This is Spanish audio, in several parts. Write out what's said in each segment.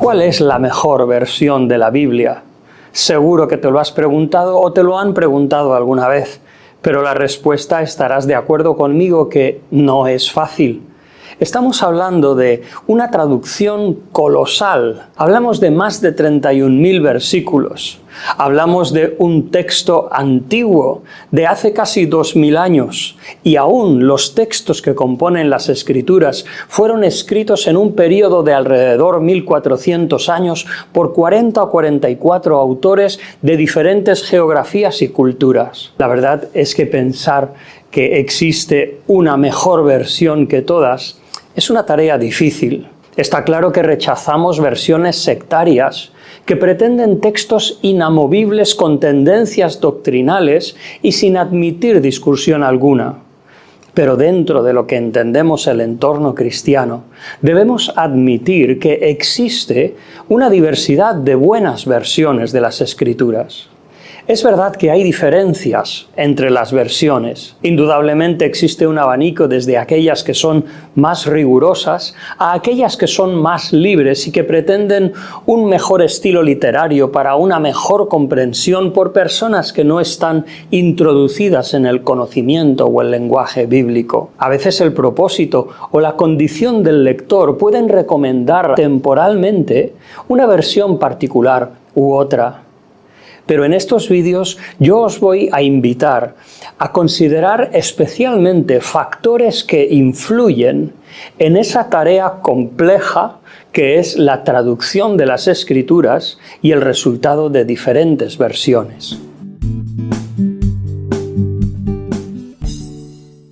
¿Cuál es la mejor versión de la Biblia? Seguro que te lo has preguntado o te lo han preguntado alguna vez, pero la respuesta estarás de acuerdo conmigo que no es fácil. Estamos hablando de una traducción colosal. Hablamos de más de 31.000 versículos. Hablamos de un texto antiguo, de hace casi 2000 años. Y aún los textos que componen las Escrituras fueron escritos en un periodo de alrededor 1400 años por 40 o 44 autores de diferentes geografías y culturas. La verdad es que pensar que existe una mejor versión que todas es una tarea difícil. Está claro que rechazamos versiones sectarias que pretenden textos inamovibles con tendencias doctrinales y sin admitir discusión alguna. Pero dentro de lo que entendemos el entorno cristiano, debemos admitir que existe una diversidad de buenas versiones de las Escrituras. Es verdad que hay diferencias entre las versiones. Indudablemente existe un abanico desde aquellas que son más rigurosas a aquellas que son más libres y que pretenden un mejor estilo literario para una mejor comprensión por personas que no están introducidas en el conocimiento o el lenguaje bíblico. A veces el propósito o la condición del lector pueden recomendar temporalmente una versión particular u otra. Pero en estos vídeos yo os voy a invitar a considerar especialmente factores que influyen en esa tarea compleja que es la traducción de las Escrituras y el resultado de diferentes versiones.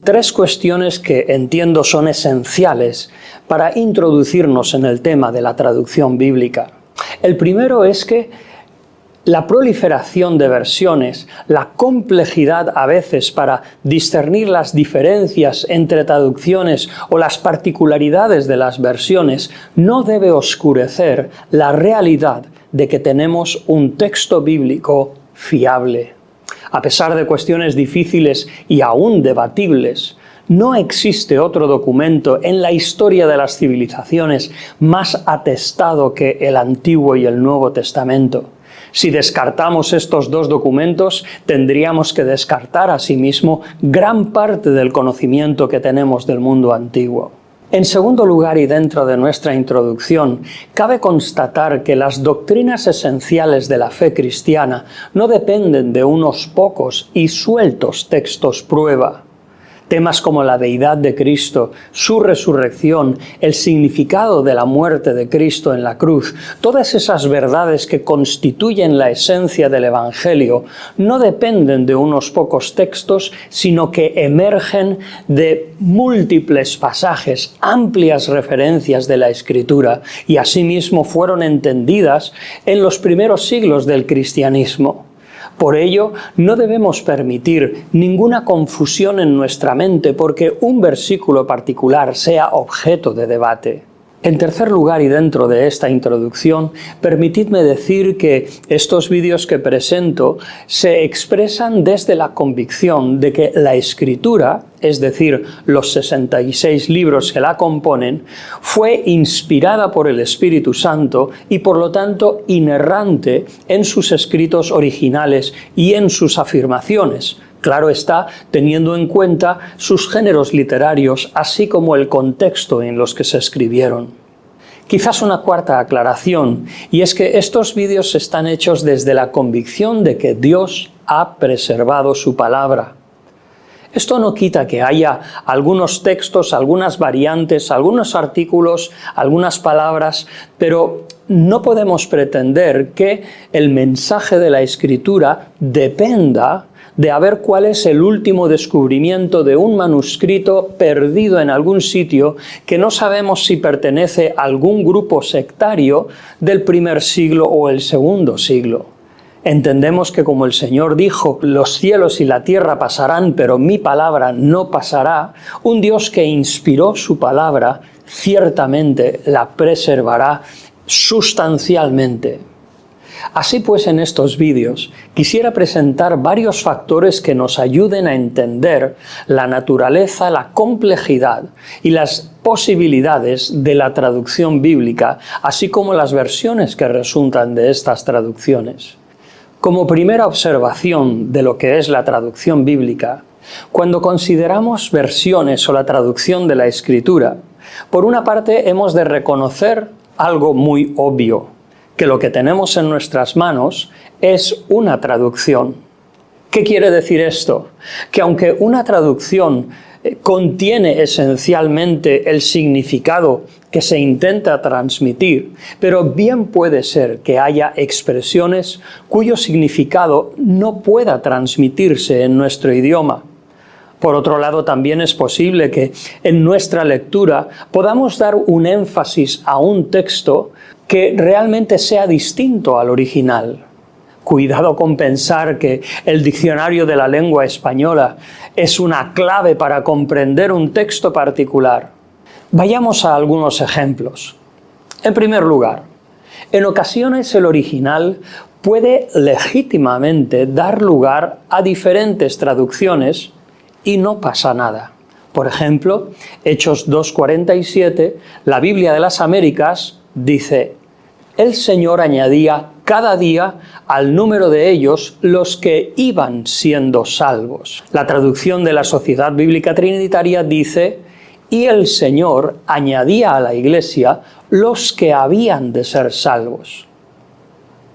Tres cuestiones que entiendo son esenciales para introducirnos en el tema de la traducción bíblica. El primero es que la proliferación de versiones, la complejidad a veces para discernir las diferencias entre traducciones o las particularidades de las versiones no debe oscurecer la realidad de que tenemos un texto bíblico fiable. A pesar de cuestiones difíciles y aún debatibles, no existe otro documento en la historia de las civilizaciones más atestado que el Antiguo y el Nuevo Testamento. Si descartamos estos dos documentos, tendríamos que descartar asimismo gran parte del conocimiento que tenemos del mundo antiguo. En segundo lugar, y dentro de nuestra introducción, cabe constatar que las doctrinas esenciales de la fe cristiana no dependen de unos pocos y sueltos textos prueba. Temas como la deidad de Cristo, su resurrección, el significado de la muerte de Cristo en la cruz, todas esas verdades que constituyen la esencia del Evangelio, no dependen de unos pocos textos, sino que emergen de múltiples pasajes, amplias referencias de la Escritura, y asimismo fueron entendidas en los primeros siglos del cristianismo. Por ello, no debemos permitir ninguna confusión en nuestra mente porque un versículo particular sea objeto de debate. En tercer lugar, y dentro de esta introducción, permitidme decir que estos vídeos que presento se expresan desde la convicción de que la Escritura, es decir, los 66 libros que la componen, fue inspirada por el Espíritu Santo y por lo tanto inerrante en sus escritos originales y en sus afirmaciones. Claro está, teniendo en cuenta sus géneros literarios, así como el contexto en los que se escribieron. Quizás una cuarta aclaración, y es que estos vídeos están hechos desde la convicción de que Dios ha preservado su palabra. Esto no quita que haya algunos textos, algunas variantes, algunos artículos, algunas palabras, pero no podemos pretender que el mensaje de la Escritura dependa de a ver cuál es el último descubrimiento de un manuscrito perdido en algún sitio que no sabemos si pertenece a algún grupo sectario del primer siglo o el segundo siglo. Entendemos que como el Señor dijo, los cielos y la tierra pasarán, pero mi palabra no pasará, un Dios que inspiró su palabra, ciertamente la preservará sustancialmente. Así pues, en estos vídeos quisiera presentar varios factores que nos ayuden a entender la naturaleza, la complejidad y las posibilidades de la traducción bíblica, así como las versiones que resultan de estas traducciones. Como primera observación de lo que es la traducción bíblica, cuando consideramos versiones o la traducción de la Escritura, por una parte hemos de reconocer algo muy obvio, que lo que tenemos en nuestras manos es una traducción. ¿Qué quiere decir esto? Que aunque una traducción contiene esencialmente el significado que se intenta transmitir, pero bien puede ser que haya expresiones cuyo significado no pueda transmitirse en nuestro idioma. Por otro lado, también es posible que en nuestra lectura podamos dar un énfasis a un texto que realmente sea distinto al original. Cuidado con pensar que el diccionario de la lengua española es una clave para comprender un texto particular. Vayamos a algunos ejemplos. En primer lugar, en ocasiones el original puede legítimamente dar lugar a diferentes traducciones y no pasa nada. Por ejemplo, Hechos 2:47, la Biblia de las Américas dice: el Señor añadía cada día al número de ellos los que iban siendo salvos. La traducción de la Sociedad Bíblica Trinitaria dice: y el Señor añadía a la Iglesia los que habían de ser salvos.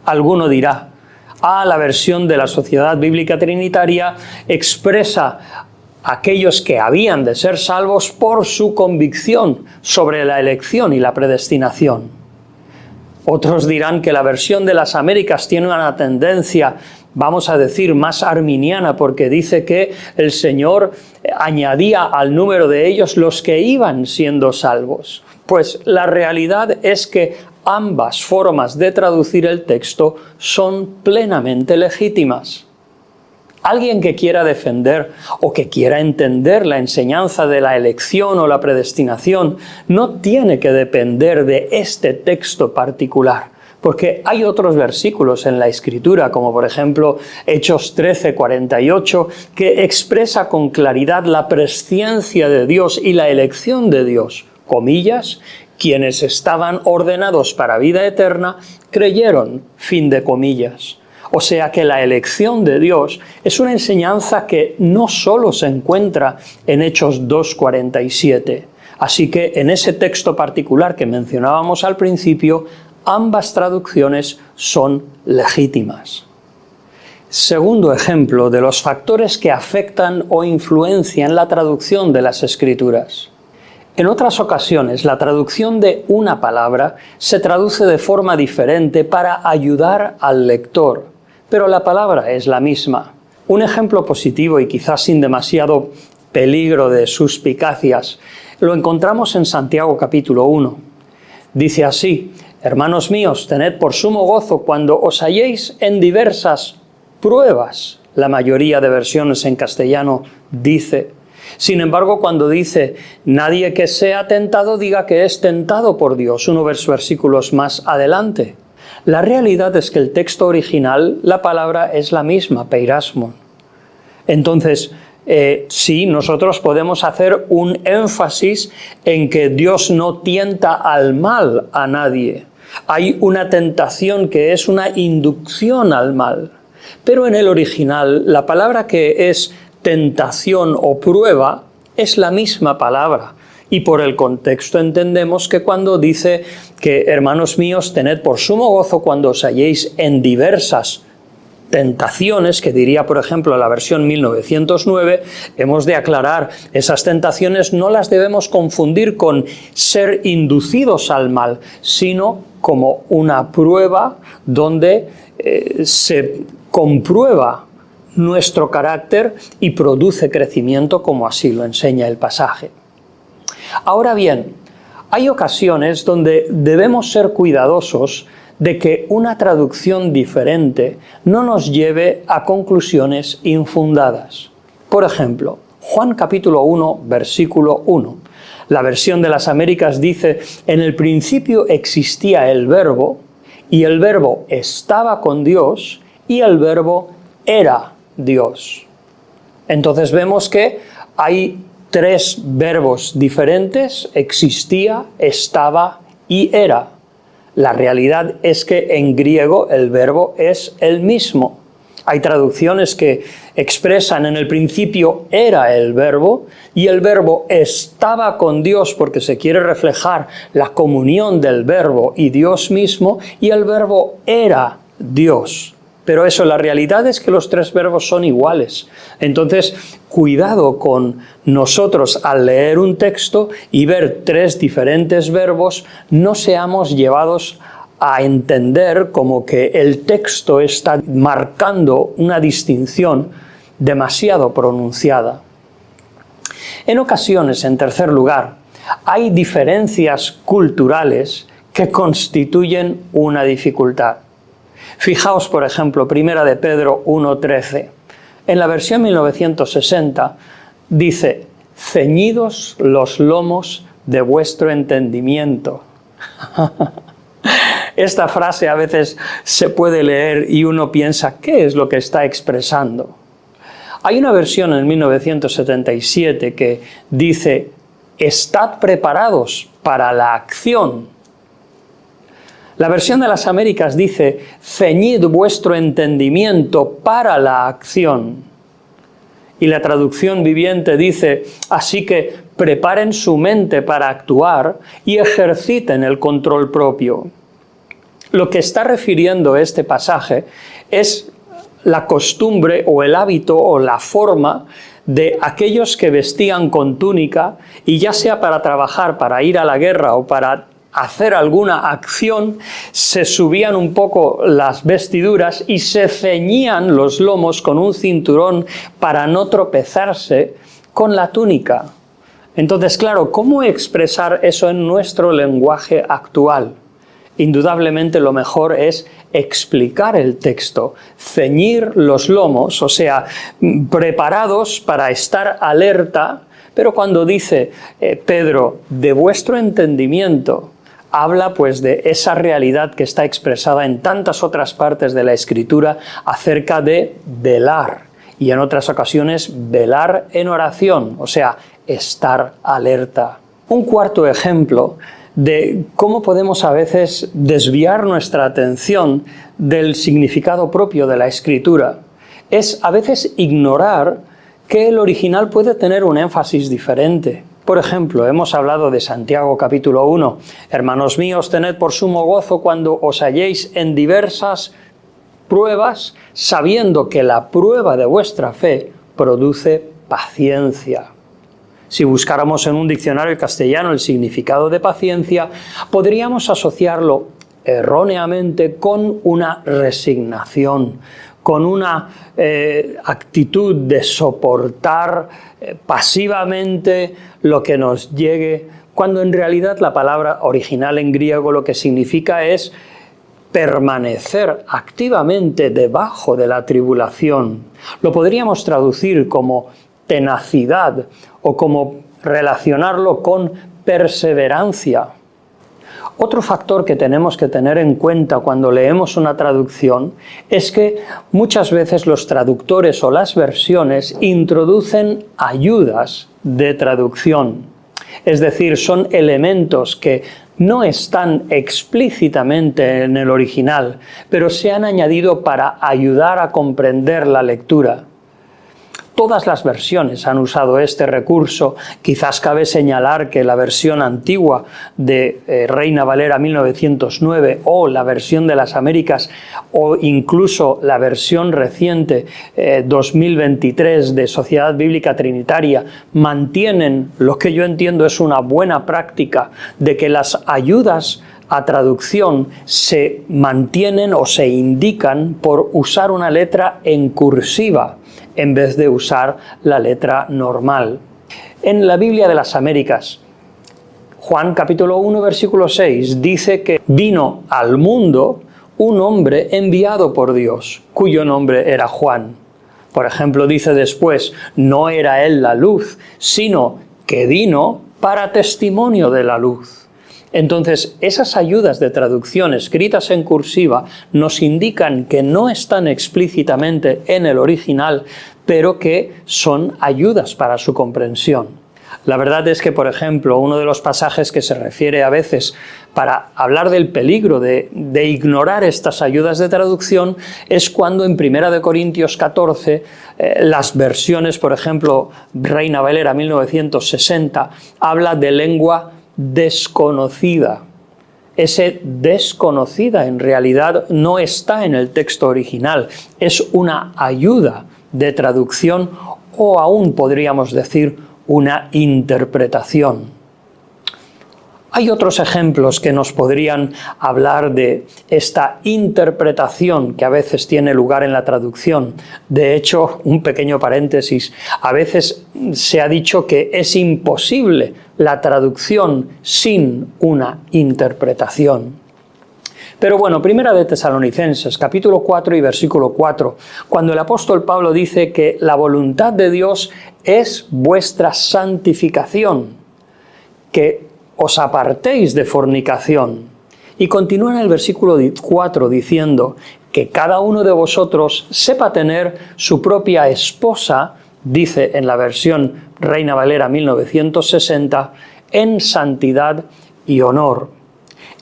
Alguno dirá: la versión de la Sociedad Bíblica Trinitaria expresa aquellos que habían de ser salvos por su convicción sobre la elección y la predestinación. Otros dirán que la versión de las Américas tiene una tendencia, vamos a decir, más arminiana, porque dice que el Señor añadía al número de ellos los que iban siendo salvos. Pues la realidad es que ambas formas de traducir el texto son plenamente legítimas. Alguien que quiera defender o que quiera entender la enseñanza de la elección o la predestinación no tiene que depender de este texto particular, porque hay otros versículos en la Escritura, como por ejemplo Hechos 13:48, que expresa con claridad la presciencia de Dios y la elección de Dios, comillas, quienes estaban ordenados para vida eterna, creyeron, fin de comillas. O sea que la elección de Dios es una enseñanza que no solo se encuentra en Hechos 2:47. Así que en ese texto particular que mencionábamos al principio, ambas traducciones son legítimas. Segundo ejemplo de los factores que afectan o influencian la traducción de las Escrituras. En otras ocasiones, la traducción de una palabra se traduce de forma diferente para ayudar al lector, pero la palabra es la misma. Un ejemplo positivo y quizás sin demasiado peligro de suspicacias lo encontramos en Santiago capítulo 1. Dice así: hermanos míos, tened por sumo gozo cuando os halléis en diversas pruebas. La mayoría de versiones en castellano dice. Sin embargo, cuando dice nadie que sea tentado diga que es tentado por Dios, unos versículos más adelante. La realidad es que el texto original, la palabra es la misma, peirasmon. Entonces, sí, nosotros podemos hacer un énfasis en que Dios no tienta al mal a nadie. Hay una tentación que es una inducción al mal. Pero en el original, la palabra que es tentación o prueba es la misma palabra. Y por el contexto entendemos que cuando dice que, hermanos míos, tened por sumo gozo cuando os halléis en diversas tentaciones, que diría, por ejemplo, la versión 1909, hemos de aclarar, esas tentaciones no las debemos confundir con ser inducidos al mal, sino como una prueba donde se comprueba nuestro carácter y produce crecimiento, como así lo enseña el pasaje. Ahora bien, hay ocasiones donde debemos ser cuidadosos de que una traducción diferente no nos lleve a conclusiones infundadas. Por ejemplo, Juan capítulo 1, versículo 1. La versión de las Américas dice: en el principio existía el Verbo, y el verbo estaba con Dios y el verbo era Dios. Entonces vemos que hay tres verbos diferentes: existía, estaba y era. La realidad es que en griego el verbo es el mismo. Hay traducciones que expresan: en el principio era el verbo, y el verbo estaba con Dios porque se quiere reflejar la comunión del verbo y Dios mismo, y el verbo era Dios. Pero eso, la realidad es que los tres verbos son iguales. Entonces, cuidado con nosotros al leer un texto y ver tres diferentes verbos, no seamos llevados a entender como que el texto está marcando una distinción demasiado pronunciada. En ocasiones, en tercer lugar, hay diferencias culturales que constituyen una dificultad. Fijaos, por ejemplo, 1 de Pedro 1:13. En la versión 1960 dice: ceñidos los lomos de vuestro entendimiento. Esta frase a veces se puede leer y uno piensa: ¿qué es lo que está expresando? Hay una versión en 1977 que dice: estad preparados para la acción. La versión de las Américas dice: ceñid vuestro entendimiento para la acción. Y la traducción viviente dice: así que preparen su mente para actuar y ejerciten el control propio. Lo que está refiriendo este pasaje es la costumbre o el hábito o la forma de aquellos que vestían con túnica, y ya sea para trabajar, para ir a la guerra o para hacer alguna acción, se subían un poco las vestiduras y se ceñían los lomos con un cinturón para no tropezarse con la túnica. Entonces, claro, ¿cómo expresar eso en nuestro lenguaje actual? Indudablemente lo mejor es explicar el texto, ceñir los lomos, o sea, preparados para estar alerta. Pero cuando dice Pedro, de vuestro entendimiento, habla pues de esa realidad que está expresada en tantas otras partes de la Escritura acerca de velar, y en otras ocasiones velar en oración, o sea, estar alerta. Un cuarto ejemplo de cómo podemos a veces desviar nuestra atención del significado propio de la Escritura es a veces ignorar que el original puede tener un énfasis diferente. Por ejemplo, hemos hablado de Santiago capítulo 1. Hermanos míos, tened por sumo gozo cuando os halléis en diversas pruebas, sabiendo que la prueba de vuestra fe produce paciencia. Si buscáramos en un diccionario castellano el significado de paciencia, podríamos asociarlo erróneamente con una resignación, con una actitud de soportar pasivamente lo que nos llegue, cuando en realidad la palabra original en griego lo que significa es permanecer activamente debajo de la tribulación. Lo podríamos traducir como tenacidad o como relacionarlo con perseverancia. Otro factor que tenemos que tener en cuenta cuando leemos una traducción es que muchas veces los traductores o las versiones introducen ayudas de traducción. Es decir, son elementos que no están explícitamente en el original, pero se han añadido para ayudar a comprender la lectura. Todas las versiones han usado este recurso. Quizás cabe señalar que la versión antigua de Reina Valera 1909 o la versión de las Américas o incluso la versión reciente 2023 de Sociedad Bíblica Trinitaria mantienen lo que yo entiendo es una buena práctica de que las ayudas a traducción se mantienen o se indican por usar una letra en cursiva en vez de usar la letra normal. En la Biblia de las Américas, Juan capítulo 1 versículo 6 dice que vino al mundo un hombre enviado por Dios, cuyo nombre era Juan. Por ejemplo, dice después, no era él la luz, sino que vino para testimonio de la luz. Entonces, esas ayudas de traducción escritas en cursiva nos indican que no están explícitamente en el original, pero que son ayudas para su comprensión. La verdad es que, por ejemplo, uno de los pasajes que se refiere a veces para hablar del peligro de ignorar estas ayudas de traducción es cuando en 1 Corintios 14 las versiones, por ejemplo, Reina Valera 1960, habla de lengua desconocida. Ese desconocida en realidad no está en el texto original, es una ayuda de traducción o aún podríamos decir una interpretación. Hay otros ejemplos que nos podrían hablar de esta interpretación que a veces tiene lugar en la traducción. De hecho, un pequeño paréntesis, a veces se ha dicho que es imposible la traducción sin una interpretación. Pero bueno, Primera de Tesalonicenses, capítulo 4 y versículo 4, cuando el apóstol Pablo dice que la voluntad de Dios es vuestra santificación, que os apartéis de fornicación. Y continúa en el versículo 4 diciendo que cada uno de vosotros sepa tener su propia esposa, dice en la versión Reina Valera 1960, en santidad y honor.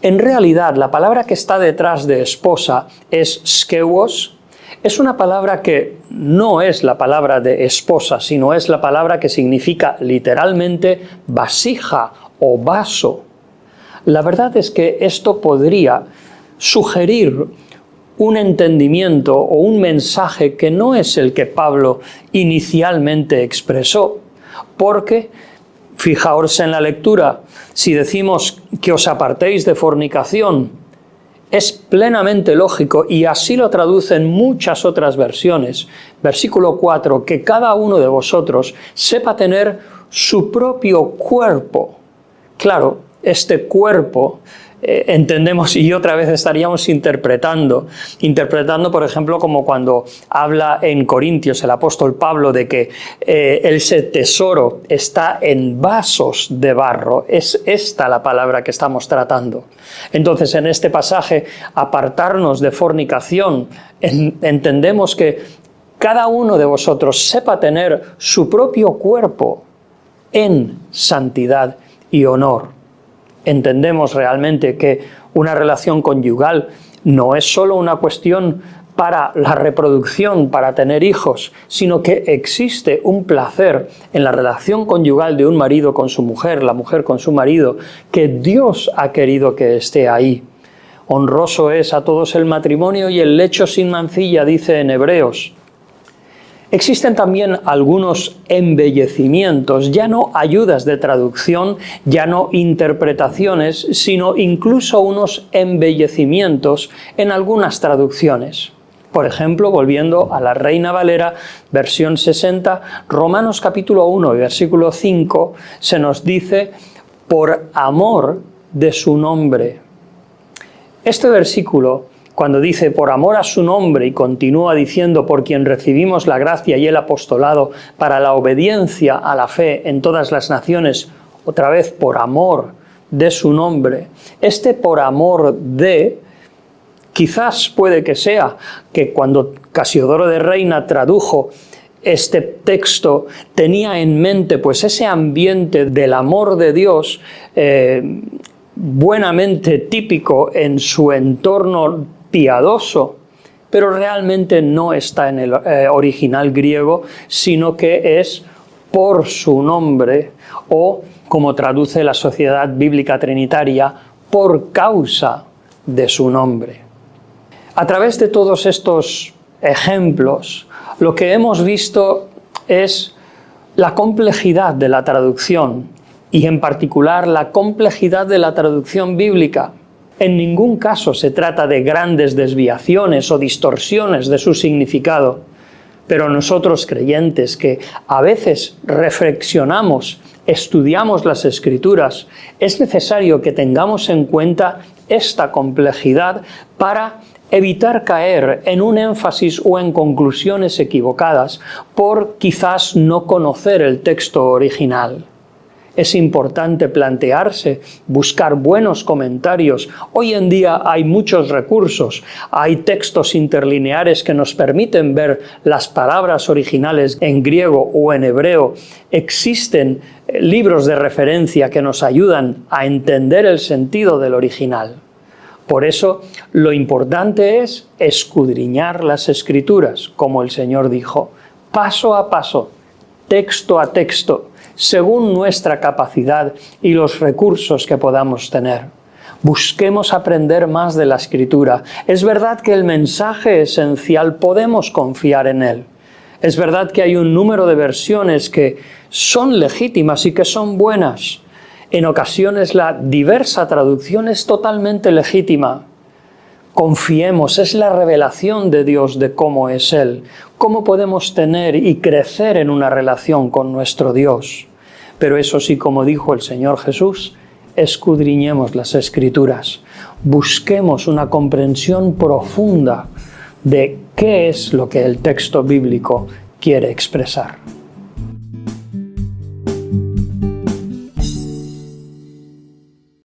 En realidad, la palabra que está detrás de esposa es skeuos. Es una palabra que no es la palabra de esposa, sino es la palabra que significa literalmente vasija o vaso. La verdad es que esto podría sugerir un entendimiento o un mensaje que no es el que Pablo inicialmente expresó, porque fijaos en la lectura, si decimos que os apartéis de fornicación, es plenamente lógico, y así lo traducen muchas otras versiones. Versículo 4, que cada uno de vosotros sepa tener su propio cuerpo. Claro, este cuerpo entendemos, y otra vez estaríamos interpretando, por ejemplo, como cuando habla en Corintios el apóstol Pablo de que ese tesoro está en vasos de barro. Es esta la palabra que estamos tratando. Entonces, en este pasaje, apartarnos de fornicación, entendemos que cada uno de vosotros sepa tener su propio cuerpo en santidad y honor. Entendemos realmente que una relación conyugal no es solo una cuestión para la reproducción, para tener hijos, sino que existe un placer en la relación conyugal de un marido con su mujer, la mujer con su marido, que Dios ha querido que esté ahí. Honroso es a todos el matrimonio y el lecho sin mancilla, dice en Hebreos. Existen también algunos embellecimientos, ya no ayudas de traducción, ya no interpretaciones, sino incluso unos embellecimientos en algunas traducciones. Por ejemplo, volviendo a la Reina Valera, versión 60, Romanos capítulo 1 y versículo 5, se nos dice, por amor de su nombre. Este versículo, cuando dice por amor a su nombre y continúa diciendo por quien recibimos la gracia y el apostolado para la obediencia a la fe en todas las naciones, otra vez por amor de su nombre, este por amor de, quizás puede que sea que cuando Casiodoro de Reina tradujo este texto tenía en mente pues ese ambiente del amor de Dios buenamente típico en su entorno piadoso, pero realmente no está en el original griego, sino que es por su nombre, o como traduce la Sociedad Bíblica Trinitaria, por causa de su nombre. A través de todos estos ejemplos, lo que hemos visto es la complejidad de la traducción, y en particular la complejidad de la traducción bíblica. En ningún caso se trata de grandes desviaciones o distorsiones de su significado, pero nosotros creyentes que a veces reflexionamos, estudiamos las Escrituras, es necesario que tengamos en cuenta esta complejidad para evitar caer en un énfasis o en conclusiones equivocadas por quizás no conocer el texto original. Es importante plantearse, buscar buenos comentarios. Hoy en día hay muchos recursos, hay textos interlineares que nos permiten ver las palabras originales en griego o en hebreo. Existen libros de referencia que nos ayudan a entender el sentido del original. Por eso, lo importante es escudriñar las Escrituras, como el Señor dijo, paso a paso, texto a texto, según nuestra capacidad y los recursos que podamos tener. Busquemos aprender más de la Escritura. Es verdad que el mensaje esencial podemos confiar en él. Es verdad que hay un número de versiones que son legítimas y que son buenas. En ocasiones la diversa traducción es totalmente legítima. Confiemos, es la revelación de Dios de cómo es Él, cómo podemos tener y crecer en una relación con nuestro Dios. Pero eso sí, como dijo el Señor Jesús, escudriñemos las Escrituras, busquemos una comprensión profunda de qué es lo que el texto bíblico quiere expresar.